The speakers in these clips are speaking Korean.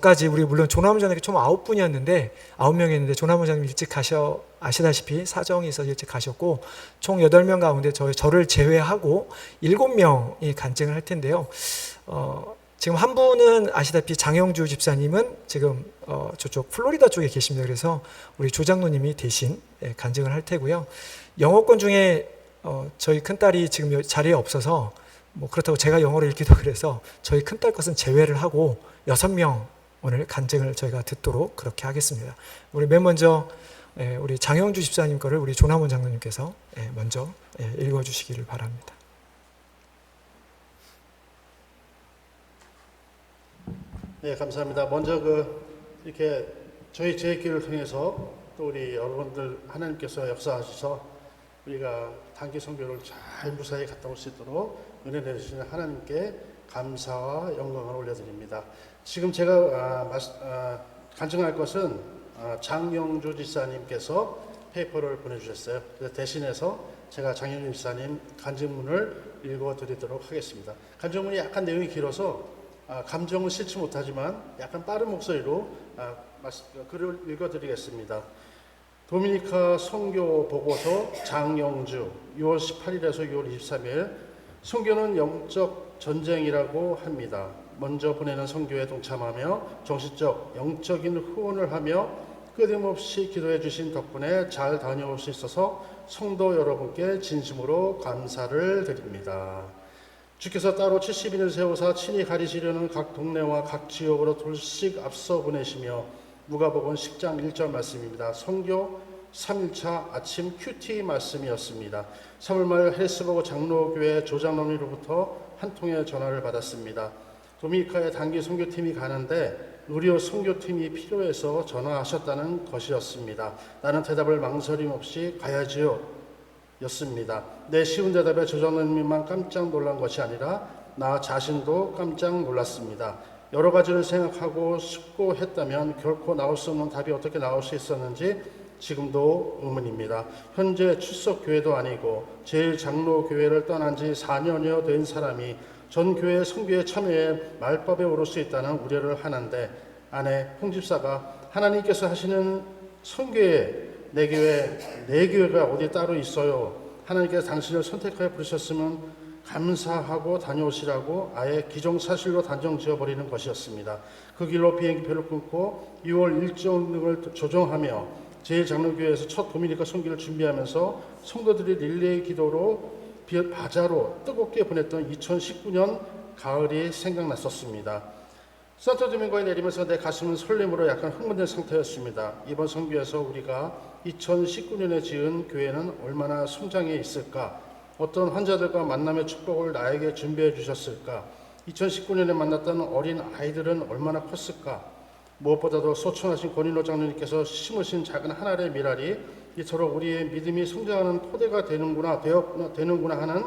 까지 우리 물론 조남원장님이 총 9분이었는데 9명이었는데 조남원장님 일찍 아시다시피 사정이 있어서 일찍 가셨고 총 8명 가운데 저를 제외하고 7명이 간증을 할 텐데요. 지금 한 분은 아시다시피 장영주 집사님은 지금 저쪽 플로리다 쪽에 계십니다. 그래서 우리 조장로님이 대신 간증을 할 테고요. 영어권 중에 저희 큰딸이 지금 자리에 없어서 뭐 그렇다고 제가 영어를 읽기도 그래서 저희 큰딸 것은 제외를 하고 6명 오늘 간증을 저희가 듣도록 그렇게 하겠습니다. 우리 맨 먼저 우리 장영주 집사님 거를 우리 조남원 장로님께서 먼저 읽어주시기를 바랍니다. 네, 감사합니다. 먼저 이렇게 저희 제기를 통해서 또 우리 여러분들 하나님께서 역사하셔서 우리가 단기 선교를 잘 무사히 갔다 올 수 있도록 은혜 내주시는 하나님께 감사와 영광을 올려드립니다. 지금 제가 간증할 것은 장영주 지사님께서 페이퍼를 보내주셨어요. 그래서 대신해서 제가 장영주 지사님 간증문을 읽어드리도록 하겠습니다. 간증문이 약간 내용이 길어서 감정은 실지 못하지만 약간 빠른 목소리로 글을 읽어드리겠습니다. 도미니카 선교 보고서 장영주 6월 18일에서 6월 23일 선교는 영적 전쟁이라고 합니다. 먼저 보내는 선교에 동참하며 정신적, 영적인 후원을 하며 끊임없이 기도해 주신 덕분에 잘 다녀올 수 있어서 성도 여러분께 진심으로 감사를 드립니다. 주께서 따로 70인을 세우사 친히 가리시려는 각 동네와 각 지역으로 둘씩 앞서 보내시며 누가복음 10장 1절 말씀입니다. 선교 3일차 아침 큐티 말씀이었습니다. 3월 말 헬스버그 장로교회 조장로님으로부터 한 통의 전화를 받았습니다. 도미니카에 단기 선교팀이 가는데 우리 선교팀이 필요해서 전화하셨다는 것이었습니다. 나는 대답을 망설임 없이 가야지요 였습니다. 내 쉬운 대답에 조장로님만 깜짝 놀란 것이 아니라 나 자신도 깜짝 놀랐습니다. 여러 가지를 생각하고 숙고했다면 결코 나올 수 없는 답이 어떻게 나올 수 있었는지 지금도 의문입니다. 현재 출석교회도 아니고 제1장로교회를 떠난 지 4년여 된 사람이 전 교회 선교에 참여해 말법에 오를 수 있다는 우려를 하는데 아내 홍집사가 하나님께서 하시는 선교에 내 교회가 어디 따로 있어요. 하나님께서 당신을 선택하여 부르셨으면 감사하고 다녀오시라고 아예 기정사실로 단정 지어버리는 것이었습니다. 그 길로 비행기표를 끊고 6월 일정을 조정하며 제1장로교회에서 첫 도미니카 선교를 준비하면서 성도들이 릴레이 기도로 바자로 뜨겁게 보냈던 2019년 가을이 생각났었습니다. 산토도밍고에 내리면서 내 가슴은 설렘으로 약간 흥분된 상태였습니다. 이번 선교에서 우리가 2019년에 지은 교회는 얼마나 성장해 있을까? 어떤 환자들과 만남의 축복을 나에게 준비해 주셨을까? 2019년에 만났던 어린 아이들은 얼마나 컸을까? 무엇보다도 소천하신 권인호 장로님께서 심으신 작은 한 알의 미랄이 이토록 우리의 믿음이 성장하는 토대가 되는구나 하는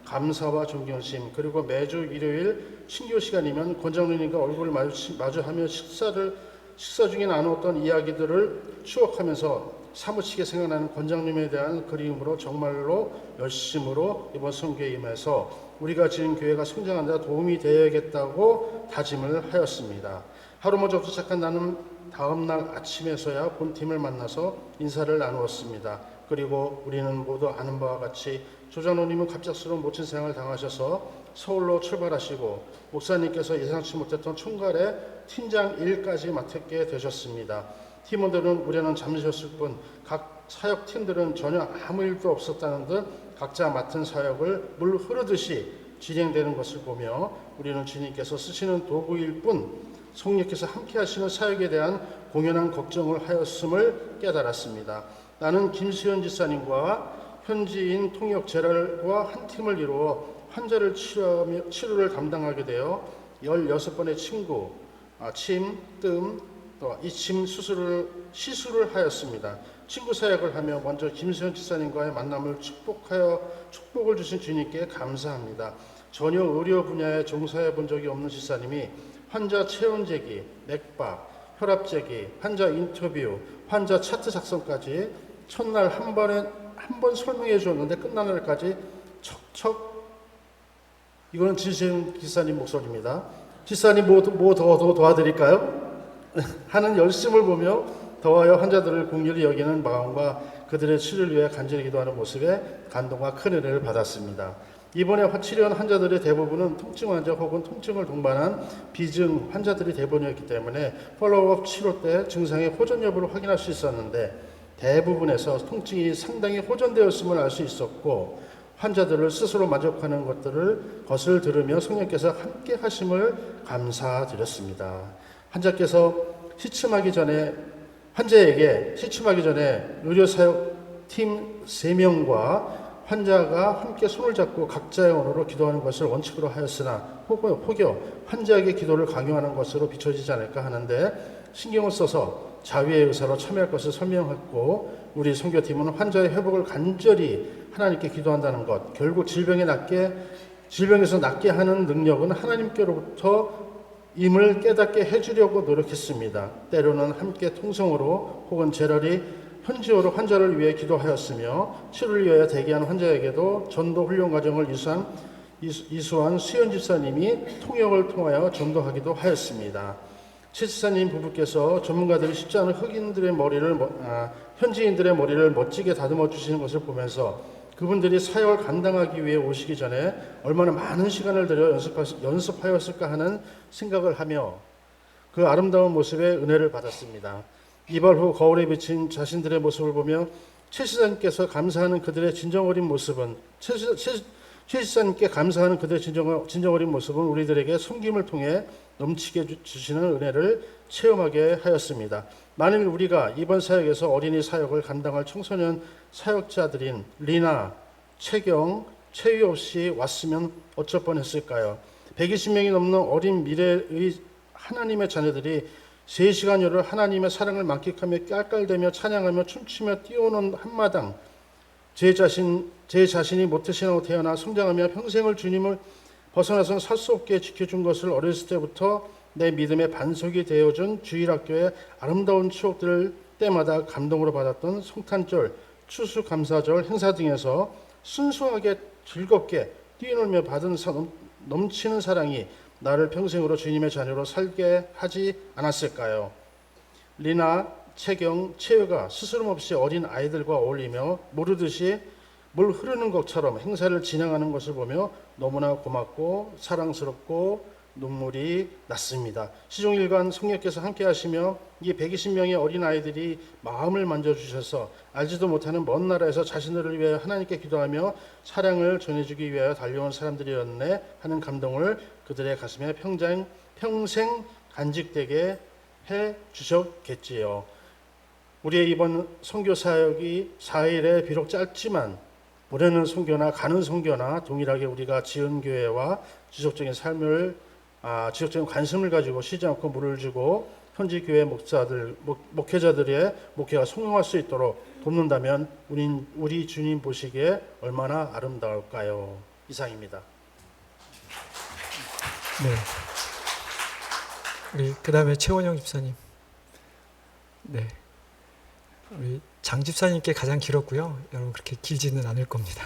감사와 존경심, 그리고 매주 일요일 신교 시간이면 권 장로님과 얼굴을 마주하며 식사 중에 나누었던 이야기들을 추억하면서 사무치게 생각나는 권 장로님에 대한 그리움으로 정말로 열심으로 이번 선교에 임해서 우리가 지은 교회가 성장하는 데 도움이 되어야겠다고 다짐을 하였습니다. 하루 먼저 도착한 나는 다음 날 아침에서야 본팀을 만나서 인사를 나누었습니다. 그리고 우리는 모두 아는 바와 같이 조장로님은 갑작스러운 모친 생을 당하셔서 서울로 출발하시고 목사님께서 예상치 못했던 총괄의 팀장 일까지 맡게 되셨습니다. 팀원들은 우려는 잠시 쉬었을 뿐 각 사역팀들은 전혀 아무 일도 없었다는 듯 각자 맡은 사역을 물 흐르듯이 진행되는 것을 보며 우리는 주님께서 쓰시는 도구일 뿐 성령께서 함께 하시는 사역에 대한 공연한 걱정을 하였음을 깨달았습니다. 나는 김수현 지사님과 현지인 통역 제랄과 한 팀을 이루어 환자를 치료를 담당하게 되어 16번의 침구, 침, 뜸, 또 이침 시술을 하였습니다. 친구 사역을 하며 먼저 김수현 지사님과의 만남을 축복을 주신 주님께 감사합니다. 전혀 의료 분야에 종사해 본 적이 없는 지사님이 환자 체온 재기, 맥박, 혈압 재기, 환자 인터뷰, 환자 차트 작성까지 첫날 한 번 설명해 주었는데 끝나는 날까지 척척. 이거는 진세윤 기사님 목소리입니다. 지사님 뭐 더 도와드릴까요? 하는 열심을 보며 더하여 환자들을 긍휼히 여기는 마음과 그들의 치료를 위해 간절히 기도하는 모습에 감동과 큰 은혜를 받았습니다. 이번에 치료한 환자들의 대부분은 통증 환자 혹은 통증을 동반한 비증 환자들이 대부분이었기 때문에 폴로우업 치료 때 증상의 호전 여부를 확인할 수 있었는데 대부분에서 통증이 상당히 호전되었음을 알 수 있었고 환자들을 스스로 만족하는 것을 들으며 성령께서 함께 하심을 감사드렸습니다. 환자에게 시침하기 전에 의료사역팀 3명과 환자가 함께 손을 잡고 각자의 언어로 기도하는 것을 원칙으로 하였으나 혹여 환자에게 기도를 강요하는 것으로 비춰지지 않을까 하는데 신경을 써서 자위의 의사로 참여할 것을 설명했고 우리 선교팀은 환자의 회복을 간절히 하나님께 기도한다는 것, 결국 질병에서 낫게 하는 능력은 하나님께로부터 임을 깨닫게 해주려고 노력했습니다. 때로는 함께 통성으로 혹은 제러리 현지어로 환자를 위해 기도하였으며 치료를 위하여 대기하는 환자에게도 전도 훈련 과정을 이수한 수연 집사님이 통역을 통하여 전도하기도 하였습니다. 최 집사님 부부께서 전문가들이 쉽지 않은 현지인들의 머리를 멋지게 다듬어 주시는 것을 보면서 그분들이 사역을 감당하기 위해 오시기 전에 얼마나 많은 시간을 들여 연습하였을까 하는 생각을 하며 그 아름다운 모습에 은혜를 받았습니다. 이발 후 거울에 비친 자신들의 모습을 보며 최 시사님께서 감사하는 그들의 진정 어린 모습은 최 시사님께 감사하는 그들의 진정 어린 모습은 우리들에게 섬김을 통해 넘치게 주시는 은혜를 체험하게 하였습니다. 만일 우리가 이번 사역에서 어린이 사역을 감당할 청소년 사역자들인 리나, 최경, 최유 없이 왔으면 어쩔 뻔했을까요? 120명이 넘는 어린 미래의 하나님의 자녀들이 3시간여를 하나님의 사랑을 만끽하며 깔깔대며 찬양하며 춤추며 뛰어오는 한마당 제 자신이 모태신앙으로 태어나 성장하며 평생을 주님을 벗어나서는 살 수 없게 지켜준 것을 어렸을 때부터 내 믿음의 반석이 되어준 주일학교의 아름다운 추억들을 때마다 감동으로 받았던 성탄절, 추수감사절 행사 등에서 순수하게 즐겁게 뛰놀며 받은 넘치는 사랑이 나를 평생으로 주님의 자녀로 살게 하지 않았을까요? 리나, 채경, 채유가 스스럼 없이 어린 아이들과 어울리며 모르듯이 물 흐르는 것처럼 행사를 진행하는 것을 보며 너무나 고맙고 사랑스럽고 눈물이 났습니다. 시종일관 성령께서 함께 하시며 이 120명의 어린 아이들이 마음을 만져주셔서 알지도 못하는 먼 나라에서 자신들을 위하여 하나님께 기도하며 사랑을 전해주기 위하여 달려온 사람들이었네 하는 감동을 그들의 가슴에 평생 간직되게 해 주셨겠지요. 우리의 이번 선교 사역이 4일에 비록 짧지만 보내는 선교나 가는 선교나 동일하게 우리가 지은 교회와 지속적인 관심을 가지고 쉬지 않고 물을 주고 현지 교회 목회자들의 목회가 성공할 수 있도록 돕는다면 우리 주님 보시기에 얼마나 아름다울까요? 이상입니다. 네. 우리 그다음에 최원영 집사님. 네. 우리 장 집사님께 가장 길었고요. 여러분 그렇게 길지는 않을 겁니다.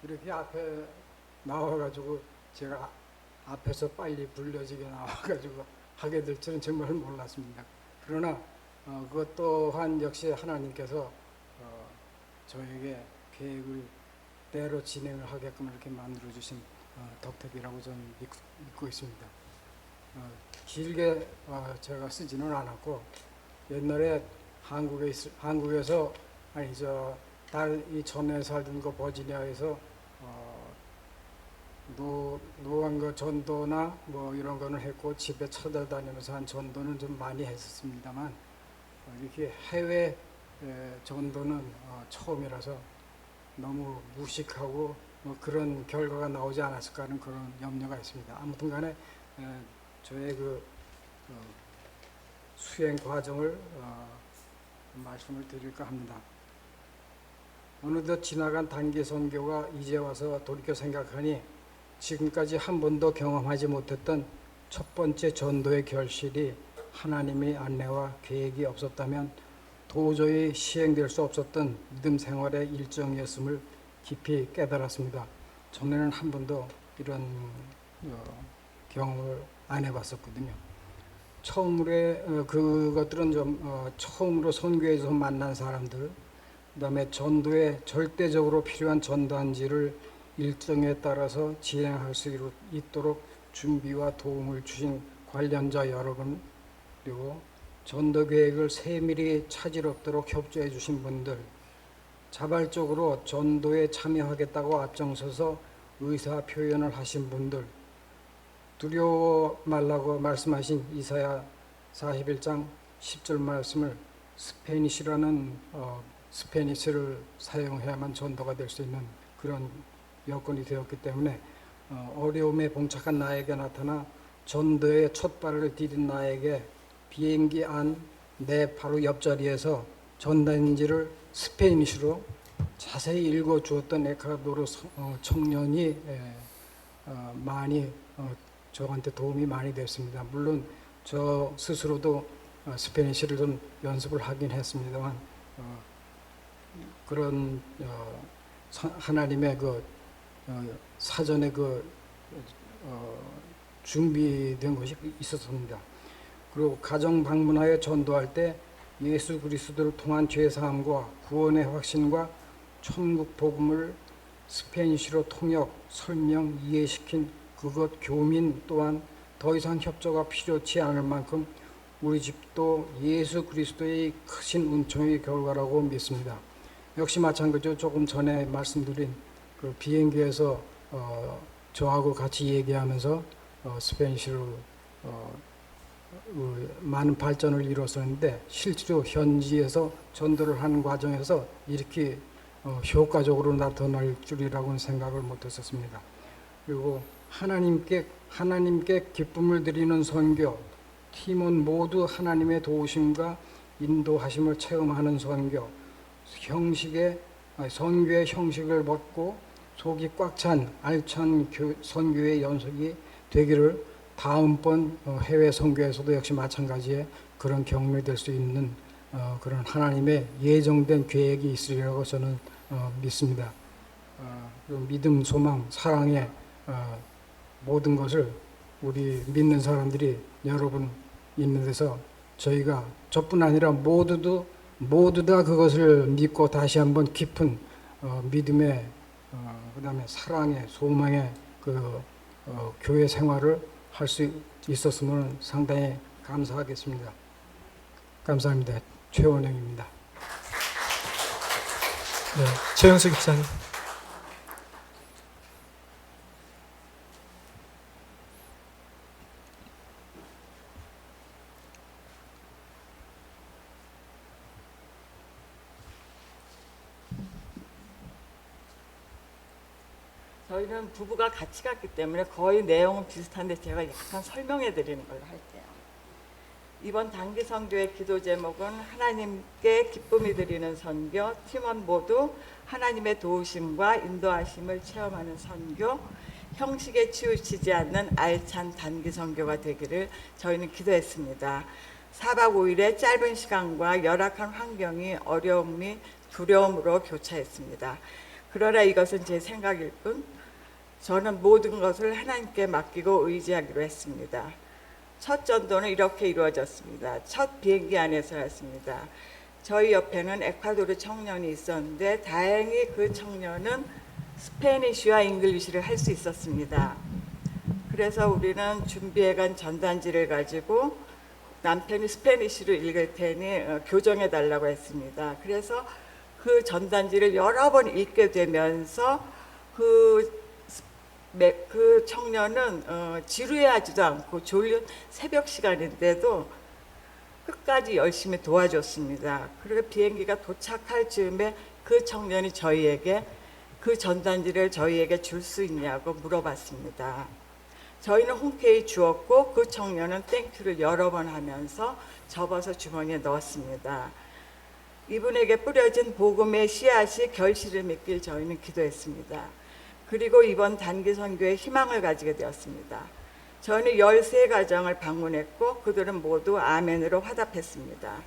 이렇게 앞에 나와가지고 제가 앞에서 빨리 불려지게 나와가지고 하게 될 줄은 정말 몰랐습니다. 그러나 그것 또한 역시 하나님께서 저에게 계획을 대로 진행을 하게끔 이렇게 만들어주신 덕택이라고 저는 믿고 있습니다. 길게 제가 쓰지는 않았고 옛날에 한국에서 이 전에 살던 거 버지니아에서 노안거 전도나 뭐 이런 거는 했고 집에 찾아다니면서 한 전도는 좀 많이 했었습니다만 이렇게 해외 전도는 처음이라서 너무 무식하고 뭐 그런 결과가 나오지 않았을까 하는 그런 염려가 있습니다. 아무튼간에 저의 수행 과정을 말씀을 드릴까 합니다. 어느덧 지나간 단기 선교가 이제 와서 돌이켜 생각하니 지금까지 한 번도 경험하지 못했던 첫 번째 전도의 결실이 하나님의 안내와 계획이 없었다면 도저히 시행될 수 없었던 믿음 생활의 일정이었음을 깊이 깨달았습니다. 전에는 한 번도 이런 경험을 안 해봤었거든요. 처음으로 그것들은 좀 처음으로 선교에서 만난 사람들, 그다음에 전도에 절대적으로 필요한 전단지를 일정에 따라서 진행할 수 있도록 준비와 도움을 주신 관련자 여러분, 그리고 전도 계획을 세밀히 차질 없도록 협조해 주신 분들, 자발적으로 전도에 참여하겠다고 앞장서서 의사 표현을 하신 분들, 두려워 말라고 말씀하신 이사야 41장 10절 말씀을 스페니시라는 스페니시를 사용해야만 전도가 될 수 있는 그런 여건이 되었기 때문에 어려움에 봉착한 나에게 나타나 전도의 첫 발을 디딘 나에게 비행기 안 내 바로 옆자리에서 전단지를 스페니시로 자세히 읽어 주었던 에콰도르 청년이 많이 저한테 도움이 많이 됐습니다. 물론 저 스스로도 스페니시를 좀 연습을 하긴 했습니다만 그런 하나님의 사전에 준비된 것이 있었습니다. 그리고 가정 방문하여 전도할 때 예수 그리스도를 통한 죄 사함과 구원의 확신과 천국 복음을 스페니시로 통역, 설명, 이해시킨 그것 교민 또한 더 이상 협조가 필요치 않을 만큼 우리 집도 예수 그리스도의 크신 은총의 결과라고 믿습니다. 역시 마찬가지로 조금 전에 말씀드린 그 비행기에서 저하고 같이 얘기하면서 스페니시로 많은 발전을 이뤘었는데 실제로 현지에서 전도를 하는 과정에서 이렇게 효과적으로 나타날 줄이라고는 생각을 못했었습니다. 그리고 하나님께 기쁨을 드리는 선교, 팀원 모두 하나님의 도우심과 인도하심을 체험하는 선교의 형식을 벗고 속이 꽉 찬 알찬 선교의 연속이 되기를 다음번 해외 선교에서도 역시 마찬가지의 그런 경험이 될 수 있는 그런 하나님의 예정된 계획이 있으리라고 저는 믿습니다. 믿음, 소망, 사랑의 모든 것을 우리 믿는 사람들이 여러분 있는 데서 저희가 저뿐 아니라 모두 다 그것을 믿고 다시 한번 깊은 믿음의 그다음에 사랑의 소망의 교회 생활을 할 수 있었으면 상당히 감사하겠습니다. 감사합니다. 최원영입니다. 네, 최영수 집사님. 저희는 부부가 같이 갔기 때문에 거의 내용은 비슷한데 제가 약간 설명해 드리는 걸로 할게요. 이번 단기 선교의 기도 제목은 하나님께 기쁨이 드리는 선교, 팀원 모두 하나님의 도우심과 인도하심을 체험하는 선교, 형식에 치우치지 않는 알찬 단기 선교가 되기를 저희는 기도했습니다. 4박 5일의 짧은 시간과 열악한 환경이 어려움 및 두려움으로 교차했습니다. 그러나 이것은 제 생각일 뿐 저는 모든 것을 하나님께 맡기고 의지하기로 했습니다. 첫 전도는 이렇게 이루어졌습니다. 첫 비행기 안에서였습니다. 저희 옆에는 에콰도르 청년이 있었는데 다행히 그 청년은 스페니쉬와 잉글리시를 할 수 있었습니다. 그래서 우리는 준비해간 전단지를 가지고 남편이 스페니쉬로 읽을 테니 교정해 달라고 했습니다. 그래서 그 전단지를 여러 번 읽게 되면서 그 청년은 지루해하지도 않고 졸린 새벽 시간인데도 끝까지 열심히 도와줬습니다. 그리고 비행기가 도착할 즈음에 그 청년이 저희에게 그 전단지를 저희에게 줄 수 있냐고 물어봤습니다. 저희는 흔쾌히 주었고 그 청년은 땡큐를 여러 번 하면서 접어서 주머니에 넣었습니다. 이분에게 뿌려진 복음의 씨앗이 결실을 맺길 저희는 기도했습니다. 그리고 이번 단기 선교에 희망을 가지게 되었습니다. 저희는 13가정을 방문했고 그들은 모두 아멘으로 화답했습니다.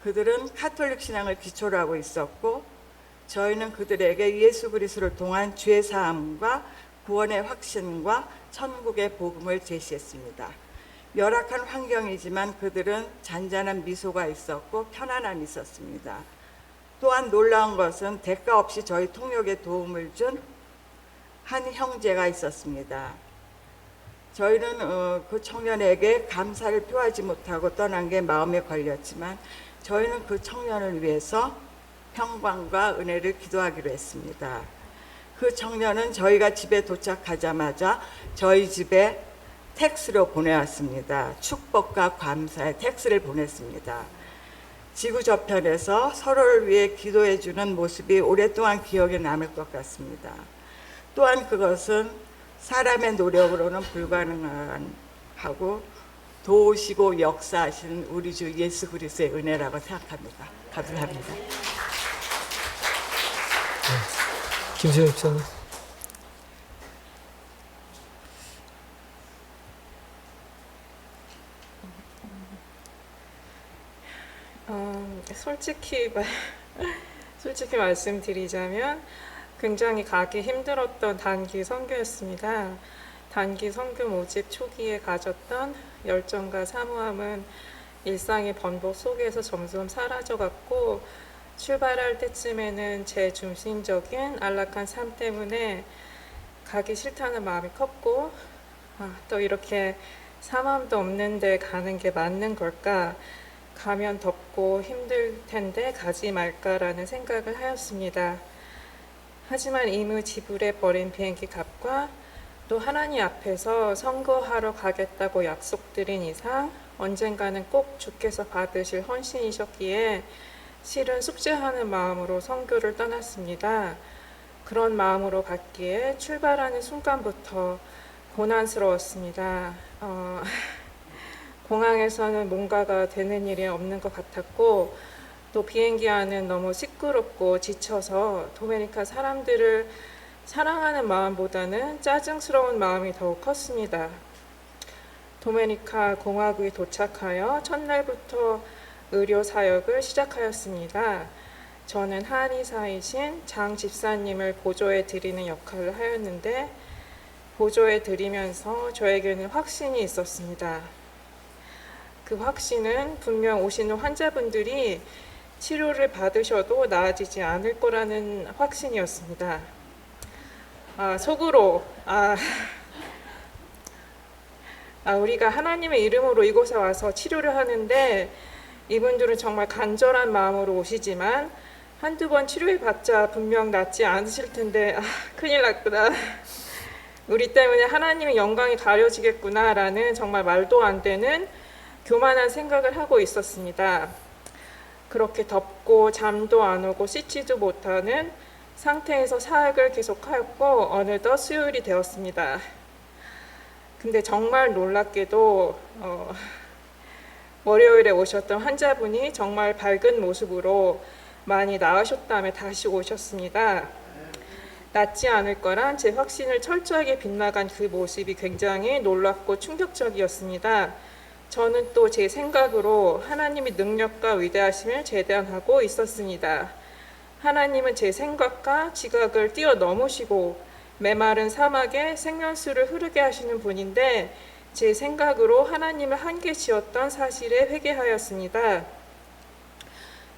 그들은 카톨릭 신앙을 기초로 하고 있었고 저희는 그들에게 예수 그리스도를 통한 죄 사함과 구원의 확신과 천국의 복음을 제시했습니다. 열악한 환경이지만 그들은 잔잔한 미소가 있었고 편안함이 있었습니다. 또한 놀라운 것은 대가 없이 저희 통역에 도움을 준 한 형제가 있었습니다. 저희는 그 청년에게 감사를 표하지 못하고 떠난 게 마음에 걸렸지만 저희는 그 청년을 위해서 평강과 은혜를 기도하기로 했습니다. 그 청년은 저희가 집에 도착하자마자 저희 집에 텍스로 보내왔습니다. 축복과 감사의 텍스를 보냈습니다. 지구 저편에서 서로를 위해 기도해주는 모습이 오랫동안 기억에 남을 것 같습니다. 또한 그것은 사람의 노력으로는 불가능하고 도우시고 역사하시는 우리 주 예수 그리스도의 은혜라고 생각합니다. 감사합니다. 김수현 집사님. 솔직히 말씀드리자면 굉장히 가기 힘들었던 단기 선교였습니다. 단기 선교 모집 초기에 가졌던 열정과 사모함은 일상의 번복 속에서 점점 사라져갔고 출발할 때쯤에는 제 중심적인 안락한 삶 때문에 가기 싫다는 마음이 컸고 또 이렇게 사마음도 없는데 가는 게 맞는 걸까? 가면 덥고 힘들 텐데 가지 말까라는 생각을 하였습니다. 하지만 이미 지불해 버린 비행기 값과 또 하나님 앞에서 선거하러 가겠다고 약속드린 이상 언젠가는 꼭 주께서 받으실 헌신이셨기에 실은 숙제하는 마음으로 선교를 떠났습니다. 그런 마음으로 갔기에 출발하는 순간부터 고난스러웠습니다. 공항에서는 뭔가가 되는 일이 없는 것 같았고 또 비행기 안은 너무 시끄럽고 지쳐서 도메니카 사람들을 사랑하는 마음보다는 짜증스러운 마음이 더욱 컸습니다. 도메니카 공화국에 도착하여 첫날부터 의료 사역을 시작하였습니다. 저는 한의사이신 장 집사님을 보조해 드리는 역할을 하였는데 보조해 드리면서 저에게는 확신이 있었습니다. 그 확신은 분명 오시는 환자분들이 치료를 받으셔도 나아지지 않을 거라는 확신이었습니다. 속으로 우리가 하나님의 이름으로 이곳에 와서 치료를 하는데 이분들은 정말 간절한 마음으로 오시지만 한두 번 치료해봤자 분명 낫지 않으실 텐데 큰일 났구나. 우리 때문에 하나님의 영광이 가려지겠구나 라는 정말 말도 안 되는 교만한 생각을 하고 있었습니다. 그렇게 덥고 잠도 안 오고 씻지도 못하는 상태에서 사역을 계속하였고 어느덧 수요일이 되었습니다. 근데 정말 놀랍게도 월요일에 오셨던 환자분이 정말 밝은 모습으로 많이 나으셨다며 다시 오셨습니다. 낫지 않을 거란 제 확신을 철저하게 빗나간 그 모습이 굉장히 놀랍고 충격적이었습니다. 저는 또 제 생각으로 하나님의 능력과 위대하심을 재단하고 있었습니다. 하나님은 제 생각과 지각을 뛰어넘으시고 메마른 사막에 생명수를 흐르게 하시는 분인데 제 생각으로 하나님을 한계 지었던 사실에 회개하였습니다.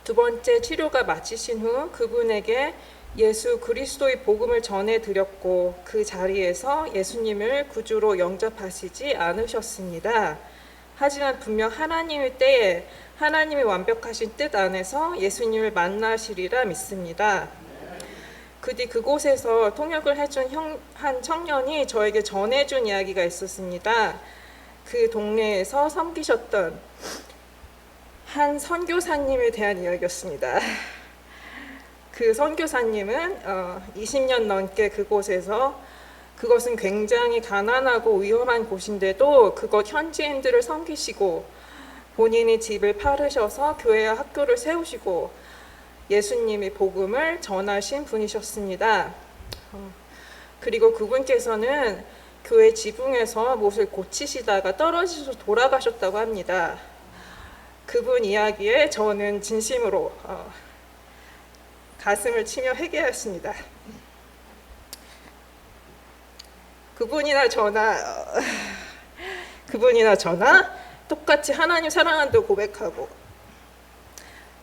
두 번째 치료가 마치신 후 그분에게 예수 그리스도의 복음을 전해드렸고 그 자리에서 예수님을 구주로 영접하시지 않으셨습니다. 하지만 분명 하나님의 때에 하나님의 완벽하신 뜻 안에서 예수님을 만나시리라 믿습니다. 그 뒤 그곳에서 통역을 해준 한 청년이 저에게 전해준 이야기가 있었습니다. 그 동네에서 섬기셨던 한 선교사님에 대한 이야기였습니다. 그 선교사님은 20년 넘게 그것은 굉장히 가난하고 위험한 곳인데도 그곳 현지인들을 섬기시고 본인이 집을 팔으셔서 교회와 학교를 세우시고 예수님의 복음을 전하신 분이셨습니다. 그리고 그분께서는 교회 지붕에서 못을 고치시다가 떨어지셔서 돌아가셨다고 합니다. 그분 이야기에 저는 진심으로 가슴을 치며 회개하였습니다. 그분이나 저나 똑같이 하나님 사랑한다고 고백하고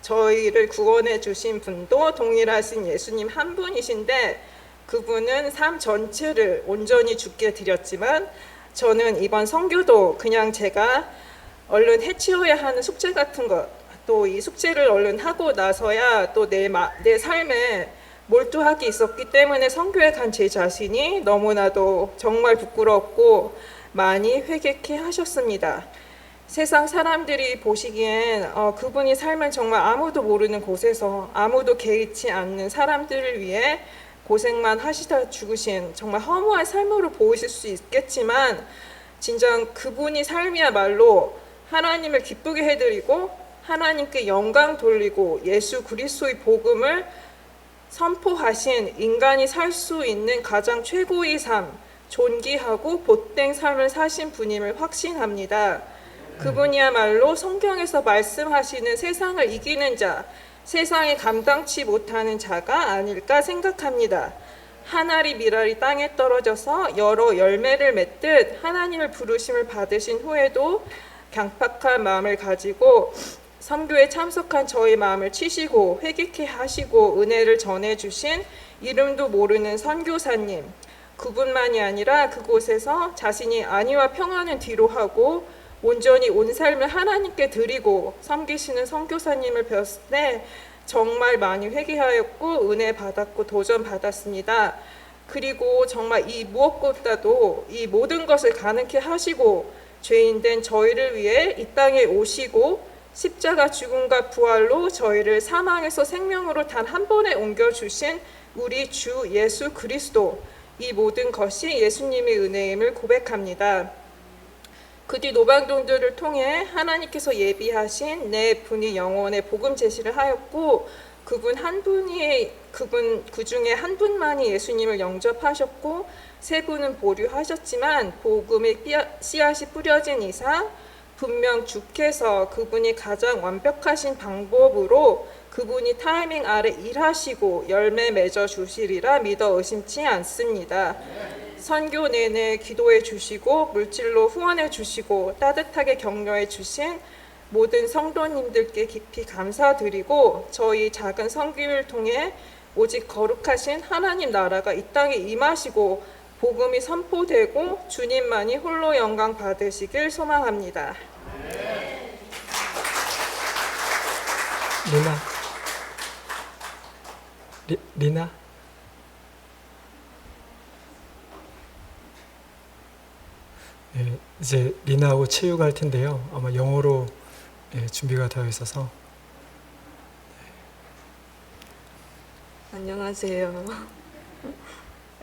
저희를 구원해 주신 분도 동일하신 예수님 한 분이신데 그분은 삶 전체를 온전히 주께 드렸지만 저는 이번 선교도 그냥 제가 얼른 해치워야 하는 숙제 같은 것, 또 이 숙제를 얼른 하고 나서야 또 내 삶에 몰두하기 있었기 때문에 선교에 간 제 자신이 너무나도 정말 부끄럽고 많이 회개케 하셨습니다. 세상 사람들이 보시기엔 그분이 삶을 정말 아무도 모르는 곳에서 아무도 개의치 않는 사람들을 위해 고생만 하시다 죽으신 정말 허무한 삶으로 보이실 수 있겠지만 진정 그분이 삶이야말로 하나님을 기쁘게 해드리고 하나님께 영광 돌리고 예수 그리스도의 복음을 선포하신 인간이 살 수 있는 가장 최고의 삶, 존귀하고 복된 삶을 사신 분임을 확신합니다. 그분이야말로 성경에서 말씀하시는 세상을 이기는 자, 세상에 감당치 못하는 자가 아닐까 생각합니다. 한 알이 밀알이 땅에 떨어져서 여러 열매를 맺듯 하나님을 부르심을 받으신 후에도 강팍한 마음을 가지고 선교에 참석한 저의 마음을 치시고 회개케 하시고 은혜를 전해주신 이름도 모르는 선교사님, 그분만이 아니라 그곳에서 자신이 안위와 평안은 뒤로 하고 온전히 온 삶을 하나님께 드리고 섬기시는 선교사님을 뵀을 때 정말 많이 회개하였고 은혜 받았고 도전 받았습니다. 그리고 정말 이 무엇보다도 이 모든 것을 가능케 하시고 죄인된 저희를 위해 이 땅에 오시고 십자가 죽음과 부활로 저희를 사망에서 생명으로 단 한 번에 옮겨주신 우리 주 예수 그리스도, 이 모든 것이 예수님의 은혜임을 고백합니다. 그 뒤 노방동들을 통해 하나님께서 예비하신 네 분이 영원의 복음 제시를 하였고 그 중에 한 분만이 예수님을 영접하셨고 세 분은 보류하셨지만 복음의 씨앗이 뿌려진 이상 분명 주께서 그분이 가장 완벽하신 방법으로 그분이 타이밍 아래 일하시고 열매 맺어 주시리라 믿어 의심치 않습니다. 선교 내내 기도해 주시고 물질로 후원해 주시고 따뜻하게 격려해 주신 모든 성도님들께 깊이 감사드리고 저희 작은 선교를 통해 오직 거룩하신 하나님 나라가 이 땅에 임하시고 복음이 선포되고 주님만이 홀로 영광 받으시길 소망합니다. 리나? 네, 이제 리나하고 체육 할 텐데요. 아마 영어로 준비가 되어 있어서. 안녕하세요.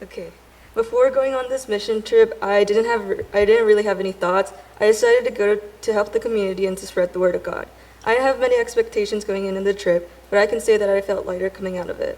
Okay. Before going on this mission trip, I didn't really have any thoughts. I decided to go to help the community and to spread the word of God. I didn't have many expectations going into the trip, but I can say that I felt lighter coming out of it.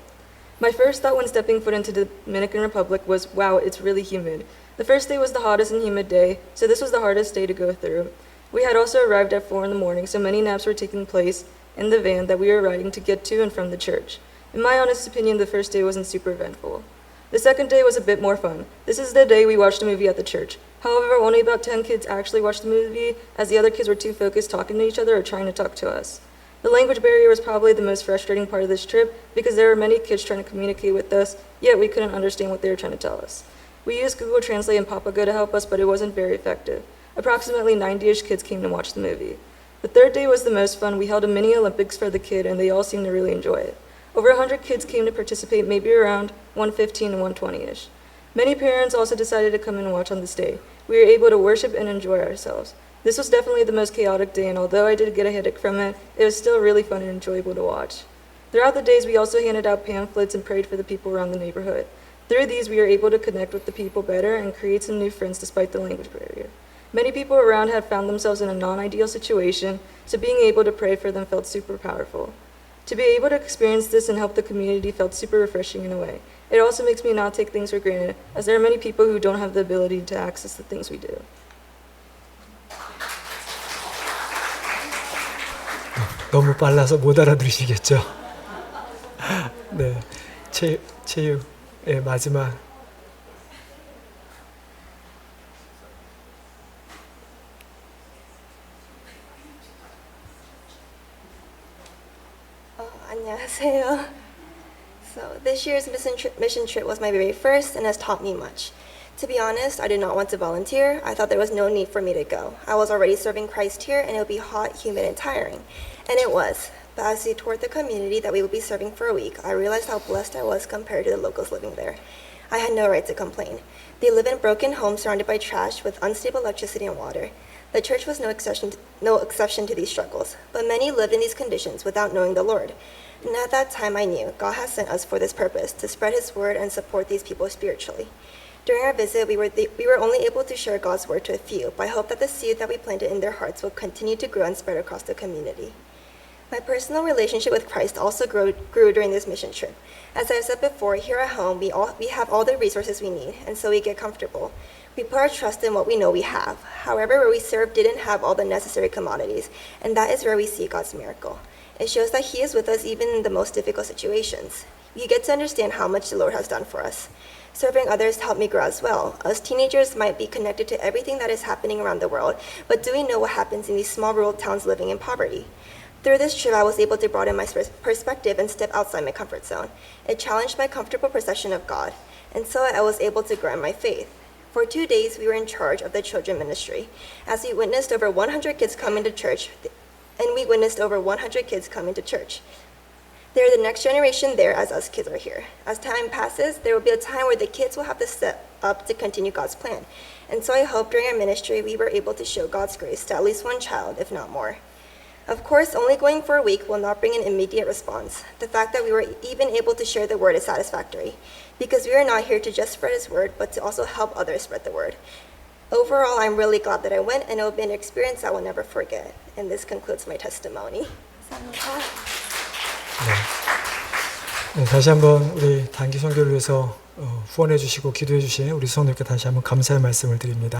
My first thought when stepping foot into the Dominican Republic was, wow, it's really humid. The first day was the hottest and humid day, so this was the hardest day to go through. We had also arrived at 4 in the morning, so many naps were taking place in the van that we were riding to get to and from the church. In my honest opinion, the first day wasn't super eventful. The second day was a bit more fun. This is the day we watched a movie at the church. However, only about 10 kids actually watched the movie, as the other kids were too focused talking to each other or trying to talk to us. The language barrier was probably the most frustrating part of this trip because there were many kids trying to communicate with us, yet we couldn't understand what they were trying to tell us. We used Google Translate and Papago to help us, but it wasn't very effective. Approximately 90-ish kids came to watch the movie. The third day was the most fun. We held a mini Olympics for the kid, and they all seemed to really enjoy it. Over 100 kids came to participate, maybe around 115 and 120-ish. Many parents also decided to come and watch on this day. We were able to worship and enjoy ourselves. This was definitely the most chaotic day, and although I did get a headache from it, it was still really fun and enjoyable to watch. Throughout the days, we also handed out pamphlets and prayed for the people around the neighborhood. Through these, we were able to connect with the people better and create some new friends despite the language barrier. Many people around had found themselves in a non-ideal situation, so being able to pray for them felt super powerful. To be able to experience this and help the community felt super refreshing in a way. It also makes me not take things for granted, as there are many people who don't have the ability to access the things we do. 너무 빨라서 못 알아들으시겠죠? 네, 체육 마지막. 안녕하세요. So this year's mission trip was my very first and has taught me much. To be honest, I did not want to volunteer. I thought there was no need for me to go. I was already serving Christ here and it would be hot, humid, and tiring. And it was. But as we toured the community that we would be serving for a week, I realized how blessed I was compared to the locals living there. I had no right to complain. They live in broken homes surrounded by trash with unstable electricity and water. The church was no exception to these struggles, but many lived in these conditions without knowing the Lord. And at that time I knew God has sent us for this purpose, to spread His word and support these people spiritually. During our visit, we were only able to share God's word to a few, but I hope that the seed that we planted in their hearts will continue to grow and spread across the community. My personal relationship with Christ also grew during this mission trip. As I've said before, here at home, we have all the resources we need, and so we get comfortable. We put our trust in what we know we have. However, where we serve didn't have all the necessary commodities, and that is where we see God's miracle. It shows that He is with us even in the most difficult situations. We get to understand how much the Lord has done for us. Serving others helped me grow as well. Us teenagers might be connected to everything that is happening around the world, but do we know what happens in these small rural towns living in poverty? Through this trip, I was able to broaden my perspective and step outside my comfort zone. It challenged my comfortable perception of God, and so I was able to grow in my faith. For 2 days, we were in charge of the children ministry, as we witnessed over 100 kids come into church, They're the next generation there as us kids are here. As time passes, there will be a time where the kids will have to step up to continue God's plan. And so I hope during our ministry, we were able to show God's grace to at least one child, if not more. Of course, only going for a week will not bring an immediate response. The fact that we were even able to share the word is satisfactory, because we are not here to just spread His word, but to also help others spread the word. Overall, I'm really glad that I went, and it will be an experience I will never forget. And this concludes my testimony. 네, 다시 한번 우리 단기 선교를 위해서 후원해 주시고 기도해 주신 우리 성도님께 다시 한번 감사의 말씀을 드립니다.